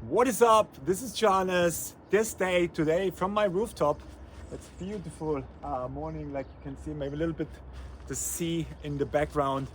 What is up? This is Johannes. Today from my rooftop. It's beautiful morning, like you can see, maybe a little bit the sea in the background.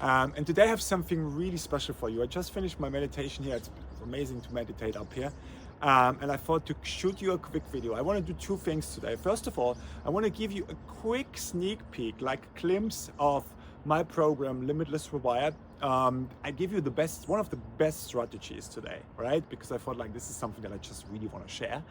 And today I have something really special for you. I just finished my meditation here. It's amazing to meditate up here. And I thought to shoot you a quick video. I want to do two things today. First of all, I want to give you a quick sneak peek, like a glimpse of my program, Limitless Rewire. I give you one of the best strategies today, right? Because I thought like this is something that I just really want to share.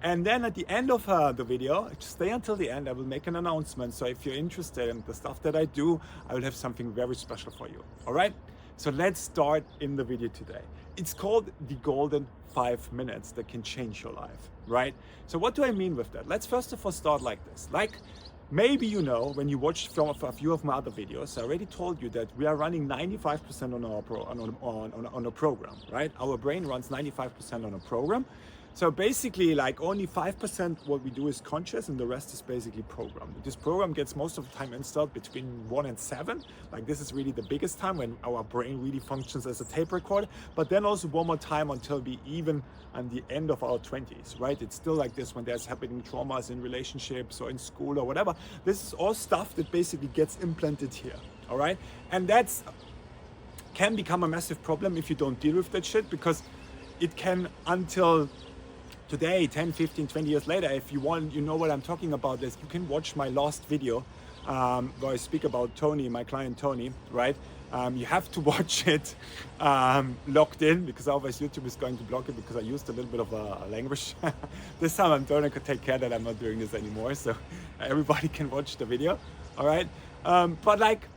And then at the end of the video, just stay until the end, I will make an announcement. So if you're interested in the stuff that I do, I will have something very special for you. All right? So let's start in the video today. It's called the golden 5 minutes that can change your life, right? So what do I mean with that? Let's first of all start like this. Like, maybe you know, when you watched from a few of my other videos, I already told you that we are running 95% on a program, right? Our brain runs 95% on a program. So basically, like only 5% what we do is conscious, and the rest is basically programmed. This program gets most of the time installed between 1 and 7. Like this is really the biggest time when our brain really functions as a tape recorder. But then also one more time until we even on the end of our 20s, right? It's still like this when there's happening traumas in relationships or in school or whatever. This is all stuff that basically gets implanted here, all right? And that's can become a massive problem if you don't deal with that shit, because it can until today, 10, 15, 20 years later, if you want, you know what I'm talking about this, you can watch my last video where I speak about Tony, my client Tony, right? You have to watch it locked in, because otherwise YouTube is going to block it, because I used a little bit of a language. This time I'm going to take care that I'm not doing this anymore, so everybody can watch the video, all right? But like,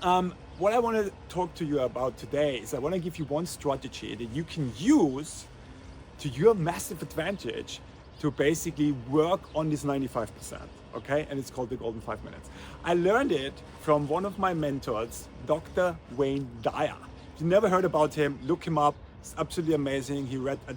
what I want to talk to you about today is I want to give you one strategy that you can use to your massive advantage to basically work on this 95%, okay? And it's called the golden 5 minutes. I learned it from one of my mentors, Dr. Dyer. If you never heard about him, look him up. It's absolutely amazing. He wrote a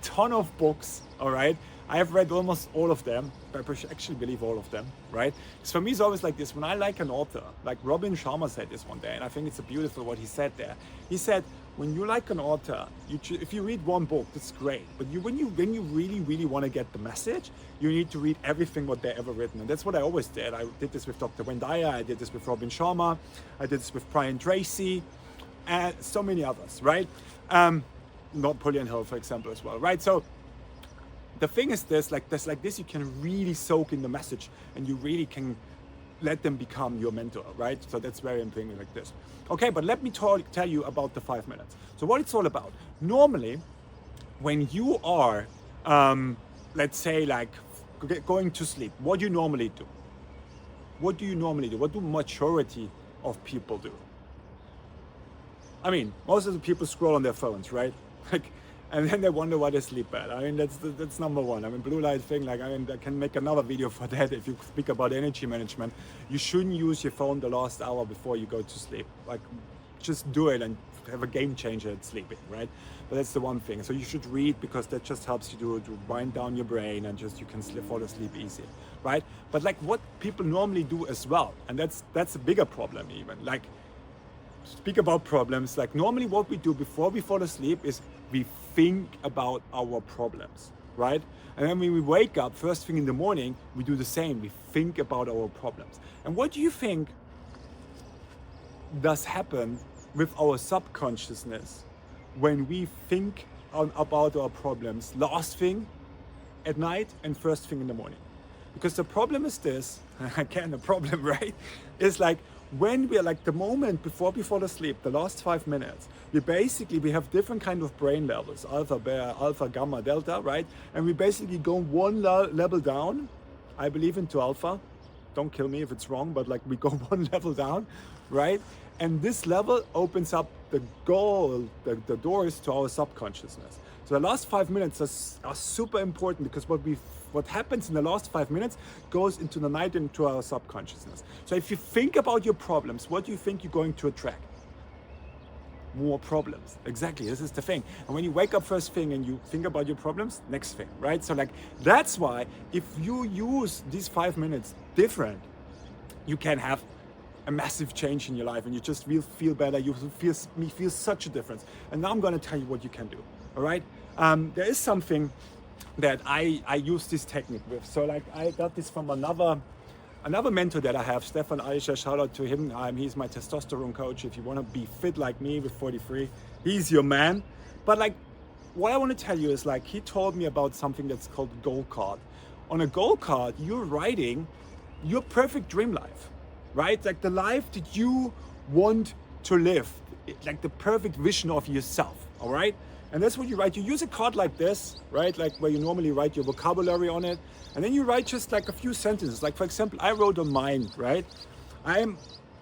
ton of books, all right? I have read almost all of them. I actually believe all of them, right? So for me, it's always like this. When I like an author, like Robin Sharma said this one day, and I think it's a beautiful what he said there. He said, when you like an author, if you read one book, that's great. But when you really, really want to get the message, you need to read everything what they ever written. And that's what I always did. I did this with Dr. Dyer. I did this with Robin Sharma. I did this with Brian Tracy, and so many others, right? Napoleon Hill, for example, as well, right? So the thing is this, you can really soak in the message, and you really can let them become your mentor, right? So that's very important like this. Okay, but let me tell you about the 5 minutes. So what it's all about. Normally, when you are, let's say like going to sleep, what do you normally do? What do you normally do? What do majority of people do? I mean, most of the people scroll on their phones, right? Like, and then they wonder why they sleep bad. I mean, that's number one. I mean, blue light thing, like, I mean, I can make another video for that. If you speak about energy management, you shouldn't use your phone the last hour before you go to sleep. Like, just do it and have a game changer at sleeping, right? But that's the one thing. So you should read, because that just helps you to wind down your brain, and just you can fall asleep easy, right? But like what people normally do as well, and that's a bigger problem even. Like, speak about problems, like normally what we do before we fall asleep is we think about our problems, right? And then when we wake up first thing in the morning, we do the same. We think about our problems. And what do you think does happen with our subconsciousness when we think about our problems last thing at night and first thing in the morning? Because the problem is this, again, the problem, right? Is like, when we are like the moment before we fall asleep, the last 5 minutes, we have different kind of brain levels, alpha, beta, alpha, gamma, delta, right? And we basically go one level down. I believe into alpha. Don't kill me if it's wrong, but like we go one level down, right? And this level opens up the doors to our subconsciousness. So the last 5 minutes are super important, because what happens in the last 5 minutes goes into the night, into our subconsciousness. So if you think about your problems, what do you think you're going to attract? More problems. Exactly, this is the thing. And when you wake up first thing and you think about your problems, next thing, right? So like, that's why if you use these 5 minutes different, you can have a massive change in your life, and you just will feel better. You feel such a difference. And now I'm going to tell you what you can do. All right. There is something that I use this technique with. So like I got this from another mentor that I have, Stefan Aisha, shout out to him. He's my testosterone coach. If you want to be fit like me with 43, he's your man. But like, what I want to tell you is like, he told me about something that's called goal card. On a goal card, you're writing your perfect dream life, right? Like the life that you want to live, like the perfect vision of yourself, all right? And that's what you write. You use a card like this, right? Like where you normally write your vocabulary on it. And then you write just like a few sentences. Like for example, I wrote on mine, right? I'm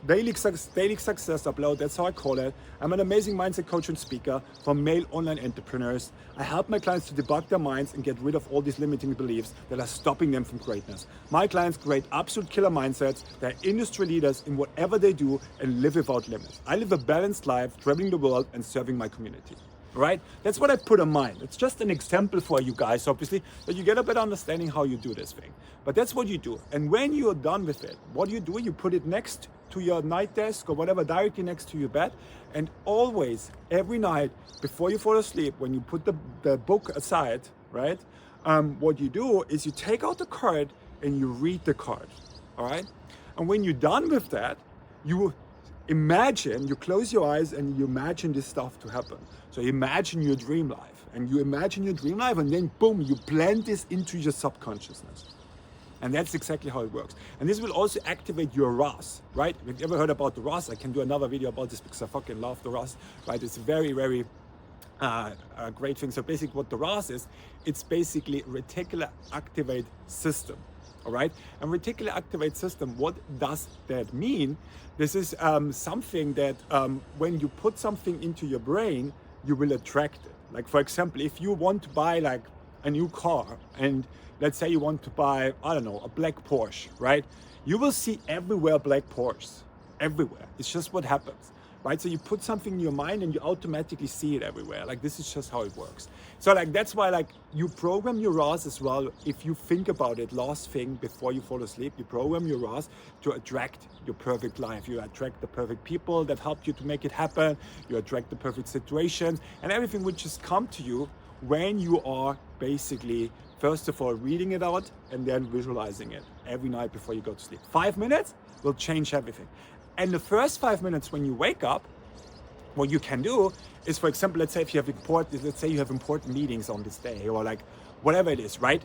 daily success upload, that's how I call it. I'm an amazing mindset coach and speaker for male online entrepreneurs. I help my clients to debug their minds and get rid of all these limiting beliefs that are stopping them from greatness. My clients create absolute killer mindsets. They're industry leaders in whatever they do and live without limits. I live a balanced life, traveling the world and serving my community. Right? That's what I put on mine. It's just an example for you guys, obviously, that you get a better understanding how you do this thing. But that's what you do. And when you're done with it, what do? You put it next to your night desk or whatever, directly next to your bed. And always, every night, before you fall asleep, when you put the book aside, right? What you do is you take out the card and you read the card, all right? And when you're done with that, you close your eyes and you imagine this stuff to happen. So imagine your dream life, and you imagine your dream life, and then boom, you blend this into your subconsciousness. And that's exactly how it works. And this will also activate your RAS, right? Have you ever heard about the RAS? I can do another video about this because I fucking love the RAS, right? It's a very, very great thing. So basically what the RAS is, it's basically reticular activate system. All right, and reticular activate system, what does that mean? This is something that when you put something into your brain, you will attract it. Like for example, if you want to buy like a new car, and let's say you want to buy, I don't know, a black Porsche, right? You will see everywhere black Porsches, everywhere. It's just what happens. Right? So you put something in your mind and you automatically see it everywhere. Like this is just how it works. So like that's why like you program your RAS as well. If you think about it, last thing before you fall asleep, you program your RAS to attract your perfect life. You attract the perfect people that help you to make it happen. You attract the perfect situations, and everything will just come to you when you are basically, first of all, reading it out and then visualizing it every night before you go to sleep. 5 minutes will change everything. And the first 5 minutes when you wake up, what you can do is, for example, let's say you have important meetings on this day, or like whatever it is, right?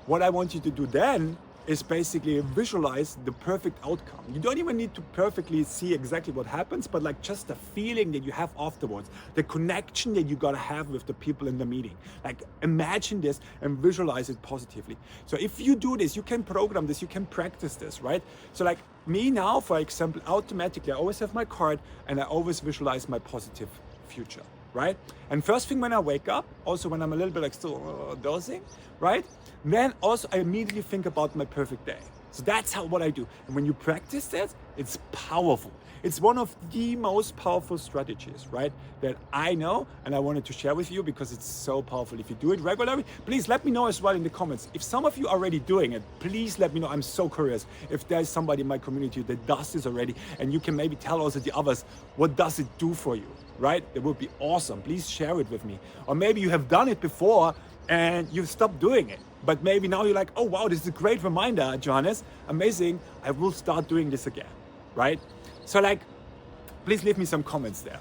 What I want you to do then is basically visualize the perfect outcome. You don't even need to perfectly see exactly what happens, but like just the feeling that you have afterwards, the connection that you gotta have with the people in the meeting. Like imagine this and visualize it positively. So if you do this, you can program this, you can practice this, right? So like me now, for example, automatically, I always have my card and I always visualize my positive future, right? And first thing when I wake up, also when I'm a little bit like still dozing, right? Then also I immediately think about my perfect day. So that's what I do. And when you practice that, it's powerful. It's one of the most powerful strategies, right, that I know, and I wanted to share with you because it's so powerful. If you do it regularly, please let me know as well in the comments. If some of you are already doing it, please let me know. I'm so curious if there's somebody in my community that does this already, and you can maybe tell also the others, what does it do for you, right? It would be awesome. Please share it with me. Or maybe you have done it before and you've stopped doing it. But maybe now you're like, oh wow, this is a great reminder, Johannes. Amazing. I will start doing this again, right? So like, please leave me some comments there.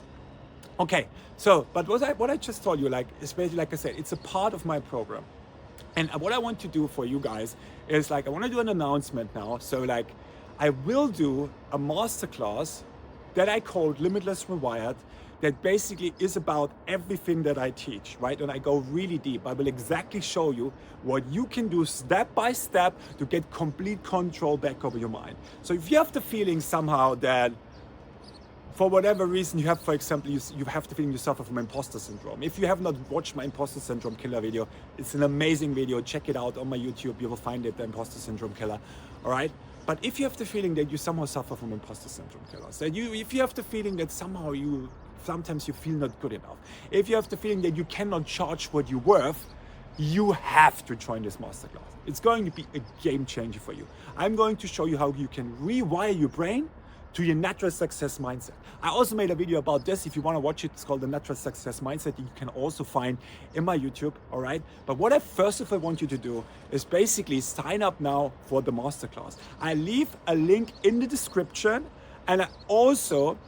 Okay, so, but what I just told you, like, especially like I said, it's a part of my program. And what I want to do for you guys is like, I want to do an announcement now. So like, I will do a masterclass that I called Limitless Rewired, that basically is about everything that I teach, right? And I go really deep. I will exactly show you what you can do step by step to get complete control back over your mind. So if you have the feeling somehow that for whatever reason you have, for example, you have the feeling you suffer from imposter syndrome. If you have not watched my imposter syndrome killer video, it's an amazing video. Check it out on my YouTube. You will find it, the imposter syndrome killer, all right? But if you have the feeling that you somehow suffer from imposter syndrome killers, that if you have the feeling that somehow sometimes you feel not good enough, if you have the feeling that you cannot charge what you're worth, you have to join this masterclass. It's going to be a game changer for you. I'm going to show you how you can rewire your brain to your natural success mindset. I also made a video about this. If you want to watch it, it's called the natural success mindset. You can also find in my YouTube, all right? But what I first of all want you to do is basically sign up now for the masterclass. I leave a link in the description, and I also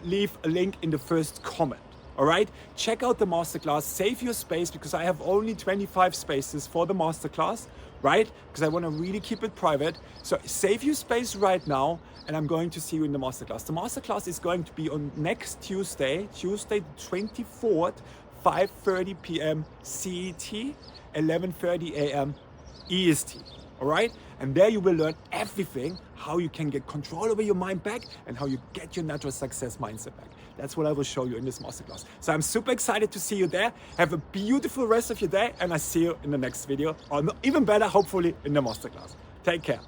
leave a link in the first comment. All right, check out the masterclass, save your space, because I have only 25 spaces for the masterclass, right? Because I want to really keep it private. So save your space right now, and I'm going to see you in the masterclass. The masterclass is going to be on next Tuesday, the 24th, 5:30 p.m. CET, 11:30 a.m. EST. All right, and there you will learn everything, how you can get control over your mind back and how you get your natural success mindset back. That's what I will show you in this masterclass. So I'm super excited to see you there. Have a beautiful rest of your day, and I see you in the next video, or even better, hopefully in the masterclass. Take care.